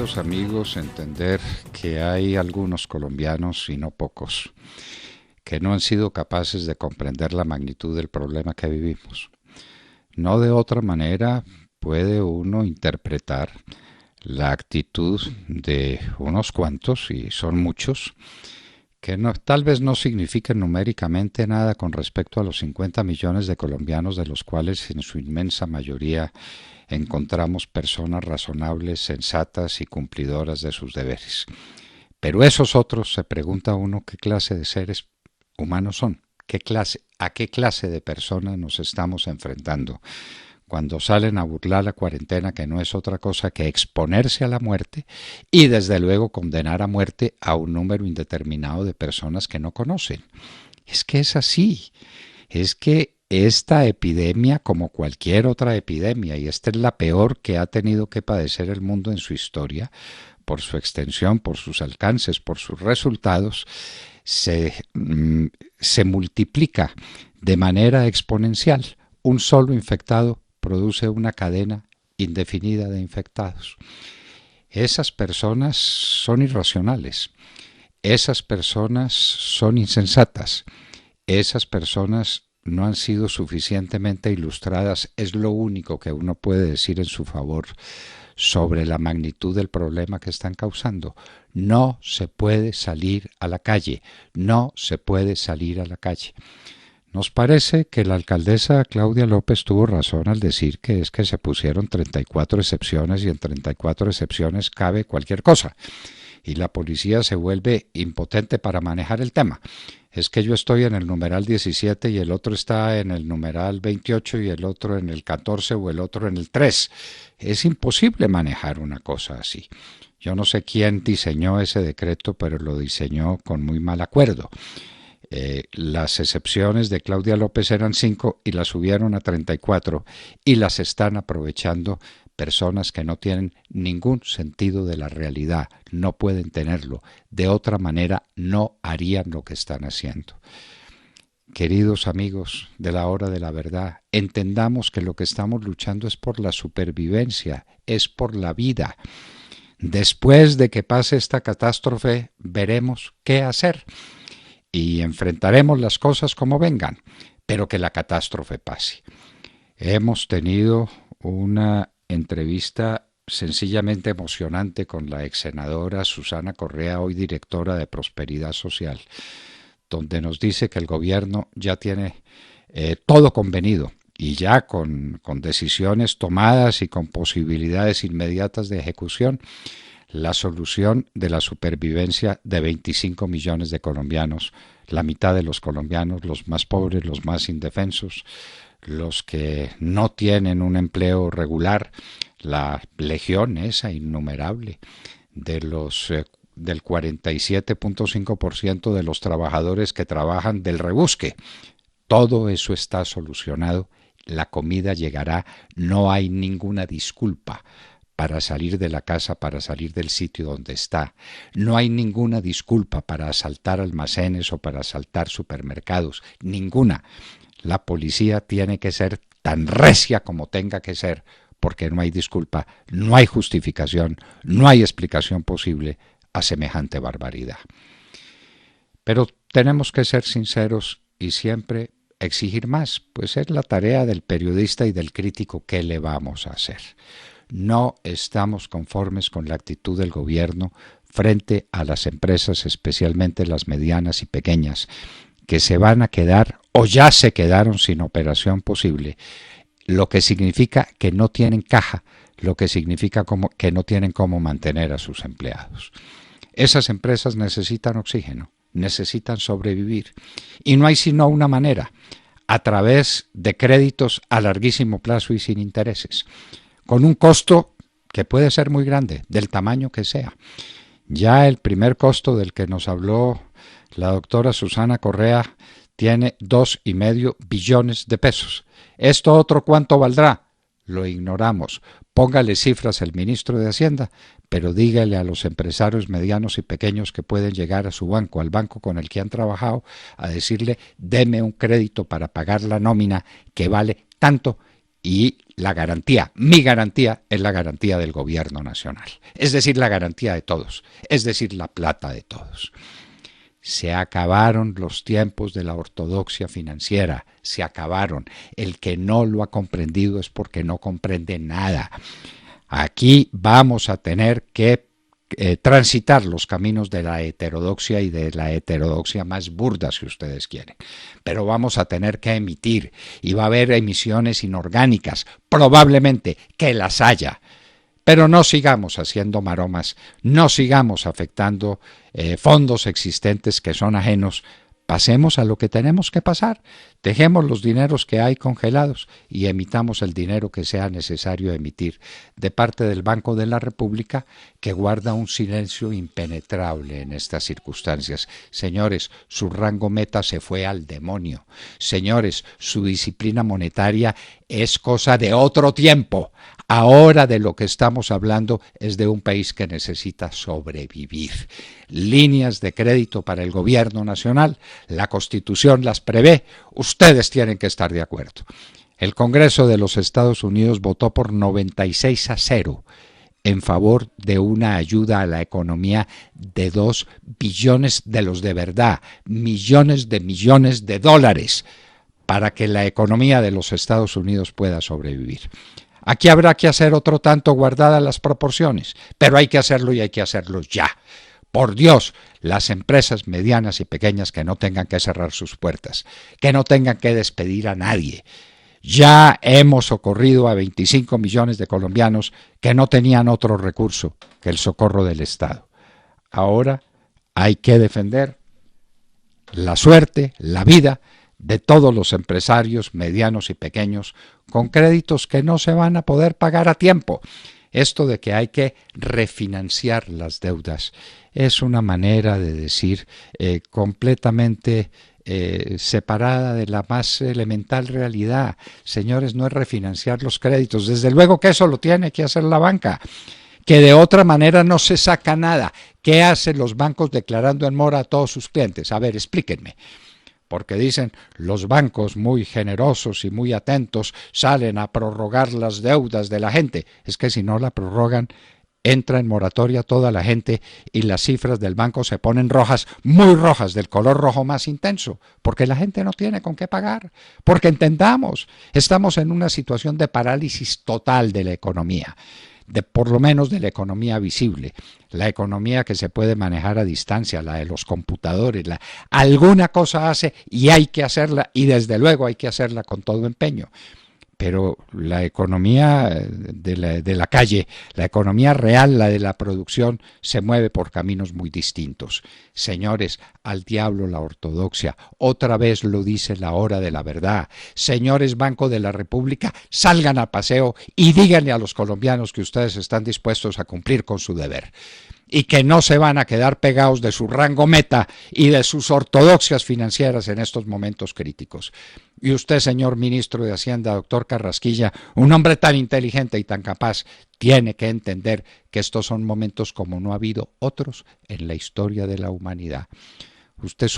Queridos amigos, entender que hay algunos colombianos, y no pocos, que no han sido capaces de comprender la magnitud del problema que vivimos. No de otra manera puede uno interpretar la actitud de unos cuantos, y son muchos, que tal vez no signifiquen numéricamente nada con respecto a los 50 millones de colombianos, de los cuales en su inmensa mayoría encontramos personas razonables, sensatas y cumplidoras de sus deberes. Pero esos otros, se pregunta uno, ¿qué clase de seres humanos son? ¿A qué clase de personas nos estamos enfrentando cuando salen a burlar la cuarentena, que no es otra cosa que exponerse a la muerte y desde luego condenar a muerte a un número indeterminado de personas que no conocen? Es que es así, es que esta epidemia, como cualquier otra epidemia, y esta es la peor que ha tenido que padecer el mundo en su historia, por su extensión, por sus alcances, por sus resultados, se multiplica de manera exponencial. Un solo infectado produce una cadena indefinida de infectados. Esas personas son irracionales, esas personas son insensatas, esas personas no han sido suficientemente ilustradas, es lo único que uno puede decir en su favor sobre la magnitud del problema que están causando. No se puede salir a la calle, no se puede salir a la calle. Nos parece que la alcaldesa Claudia López tuvo razón al decir que es que se pusieron 34 excepciones y en 34 excepciones cabe cualquier cosa. Y la policía se vuelve impotente para manejar el tema. Es que yo estoy en el numeral 17 y el otro está en el numeral 28 y el otro en el 14 o el otro en el 3. Es imposible manejar una cosa así. Yo no sé quién diseñó ese decreto, pero lo diseñó con muy mal acuerdo. Las excepciones de Claudia López eran 5 y las subieron a 34 y las están aprovechando personas que no tienen ningún sentido de la realidad, no pueden tenerlo, de otra manera no harían lo que están haciendo. Queridos amigos de la hora de la verdad, entendamos que lo que estamos luchando es por la supervivencia, es por la vida. Después de que pase esta catástrofe, veremos qué hacer y enfrentaremos las cosas como vengan, pero que la catástrofe pase. Hemos tenido una entrevista sencillamente emocionante con la ex senadora Susana Correa, hoy directora de Prosperidad Social, donde nos dice que el gobierno ya tiene todo convenido y ya con decisiones tomadas y con posibilidades inmediatas de ejecución, la solución de la supervivencia de 25 millones de colombianos, la mitad de los colombianos, los más pobres, los más indefensos, los que no tienen un empleo regular, la legión esa innumerable de los del 47.5% de los trabajadores que trabajan del rebusque. Todo eso está solucionado, la comida llegará, no hay ninguna disculpa para salir de la casa, para salir del sitio donde está. No hay ninguna disculpa para asaltar almacenes o para asaltar supermercados, ninguna. La policía tiene que ser tan recia como tenga que ser, porque no hay disculpa, no hay justificación, no hay explicación posible a semejante barbaridad. Pero tenemos que ser sinceros y siempre exigir más, pues es la tarea del periodista y del crítico. ¿Qué le vamos a hacer? No estamos conformes con la actitud del gobierno frente a las empresas, especialmente las medianas y pequeñas, que se van a quedar o ya se quedaron sin operación posible, lo que significa que no tienen caja, lo que significa que no tienen cómo mantener a sus empleados. Esas empresas necesitan oxígeno, necesitan sobrevivir y no hay sino una manera, a través de créditos a larguísimo plazo y sin intereses, con un costo que puede ser muy grande, del tamaño que sea. Ya el primer costo del que nos habló la doctora Susana Correa tiene 2,5 billones de pesos. ¿Esto otro cuánto valdrá? Lo ignoramos. Póngale cifras el ministro de Hacienda, pero dígale a los empresarios medianos y pequeños que pueden llegar a su banco, al banco con el que han trabajado, a decirle, deme un crédito para pagar la nómina que vale tanto, y la garantía, mi garantía, es la garantía del gobierno nacional. Es decir, la garantía de todos, es decir, la plata de todos. Se acabaron los tiempos de la ortodoxia financiera, se acabaron. El que no lo ha comprendido es porque no comprende nada. Aquí vamos a tener que transitar los caminos de la heterodoxia y de la heterodoxia más burda, si ustedes quieren. Pero vamos a tener que emitir, y va a haber emisiones inorgánicas, probablemente que las haya. Pero no sigamos haciendo maromas, no sigamos afectando fondos existentes que son ajenos. Pasemos a lo que tenemos que pasar. Dejemos los dineros que hay congelados y emitamos el dinero que sea necesario emitir de parte del Banco de la República, que guarda un silencio impenetrable en estas circunstancias. Señores, su rango meta se fue al demonio. Señores, su disciplina monetaria es cosa de otro tiempo. Ahora de lo que estamos hablando es de un país que necesita sobrevivir. Líneas de crédito para el gobierno nacional, la Constitución las prevé, ustedes tienen que estar de acuerdo. El Congreso de los Estados Unidos votó por 96-0 en favor de una ayuda a la economía de 2 billones de los de verdad, millones de dólares, para que la economía de los Estados Unidos pueda sobrevivir. Aquí habrá que hacer otro tanto guardadas las proporciones, pero hay que hacerlo y hay que hacerlo ya. Por Dios, las empresas medianas y pequeñas que no tengan que cerrar sus puertas, que no tengan que despedir a nadie. Ya hemos socorrido a 25 millones de colombianos que no tenían otro recurso que el socorro del Estado. Ahora hay que defender la suerte, la vida de todos los empresarios medianos y pequeños con créditos que no se van a poder pagar a tiempo. Esto de que hay que refinanciar las deudas es una manera de decir completamente separada de la más elemental realidad. Señores, no es refinanciar los créditos. Desde luego que eso lo tiene que hacer la banca, que de otra manera no se saca nada. ¿Qué hacen los bancos declarando en mora a todos sus clientes? A ver, explíquenme. Porque dicen los bancos muy generosos y muy atentos salen a prorrogar las deudas de la gente. Es que si no la prorrogan, entra en moratoria toda la gente y las cifras del banco se ponen rojas, muy rojas, del color rojo más intenso, porque la gente no tiene con qué pagar. Porque entendamos, estamos en una situación de parálisis total de la economía, por lo menos de la economía visible, la economía que se puede manejar a distancia, la de los computadores, alguna cosa hace y hay que hacerla, y desde luego hay que hacerla con todo empeño. Pero la economía de la calle, la economía real, la de la producción, se mueve por caminos muy distintos. Señores, al diablo la ortodoxia, otra vez lo dice la hora de la verdad. Señores Banco de la República, salgan a paseo y díganle a los colombianos que ustedes están dispuestos a cumplir con su deber y que no se van a quedar pegados de su rango meta y de sus ortodoxias financieras en estos momentos críticos. Y usted, señor ministro de Hacienda, doctor Carrasquilla, un hombre tan inteligente y tan capaz, tiene que entender que estos son momentos como no ha habido otros en la historia de la humanidad. Usted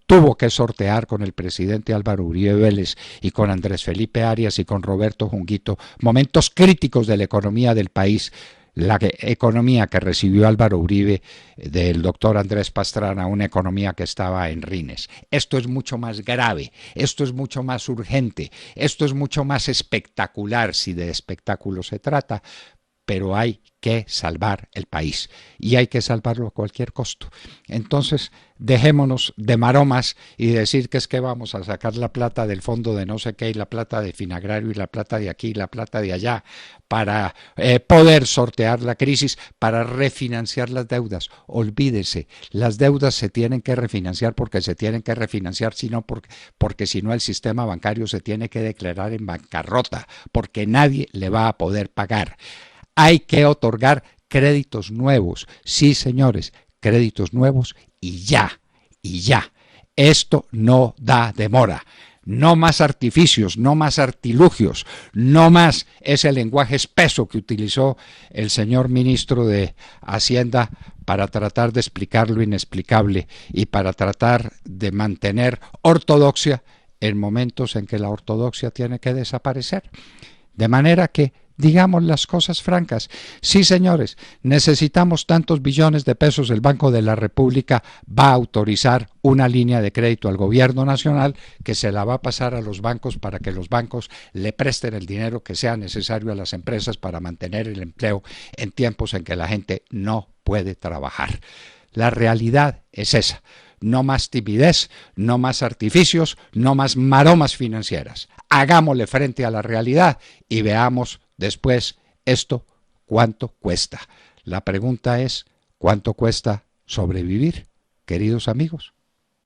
tuvo que sortear con el presidente Álvaro Uribe Vélez y con Andrés Felipe Arias y con Roberto Junguito momentos críticos de la economía del país. La economía que recibió Álvaro Uribe del doctor Andrés Pastrana, una economía que estaba en rines. Esto es mucho más grave, esto es mucho más urgente, esto es mucho más espectacular, si de espectáculo se trata, pero hay que salvar el país y hay que salvarlo a cualquier costo. Entonces, dejémonos de maromas y decir que es que vamos a sacar la plata del fondo de no sé qué y la plata de Finagrario y la plata de aquí y la plata de allá para poder sortear la crisis, para refinanciar las deudas. Olvídese, las deudas se tienen que refinanciar porque se tienen que refinanciar, sino porque si no el sistema bancario se tiene que declarar en bancarrota, porque nadie le va a poder pagar. Hay que otorgar créditos nuevos, sí señores, créditos nuevos y ya, y ya. Esto no da demora. No más artificios, no más artilugios, no más ese lenguaje espeso que utilizó el señor ministro de Hacienda para tratar de explicar lo inexplicable y para tratar de mantener ortodoxia en momentos en que la ortodoxia tiene que desaparecer. De manera que, digamos las cosas francas, sí señores, necesitamos tantos billones de pesos, el Banco de la República va a autorizar una línea de crédito al gobierno nacional que se la va a pasar a los bancos para que los bancos le presten el dinero que sea necesario a las empresas para mantener el empleo en tiempos en que la gente no puede trabajar. La realidad es esa. No más timidez, no más artificios, no más maromas financieras. Hagámosle frente a la realidad y veamos después esto cuánto cuesta. La pregunta es, ¿cuánto cuesta sobrevivir, queridos amigos?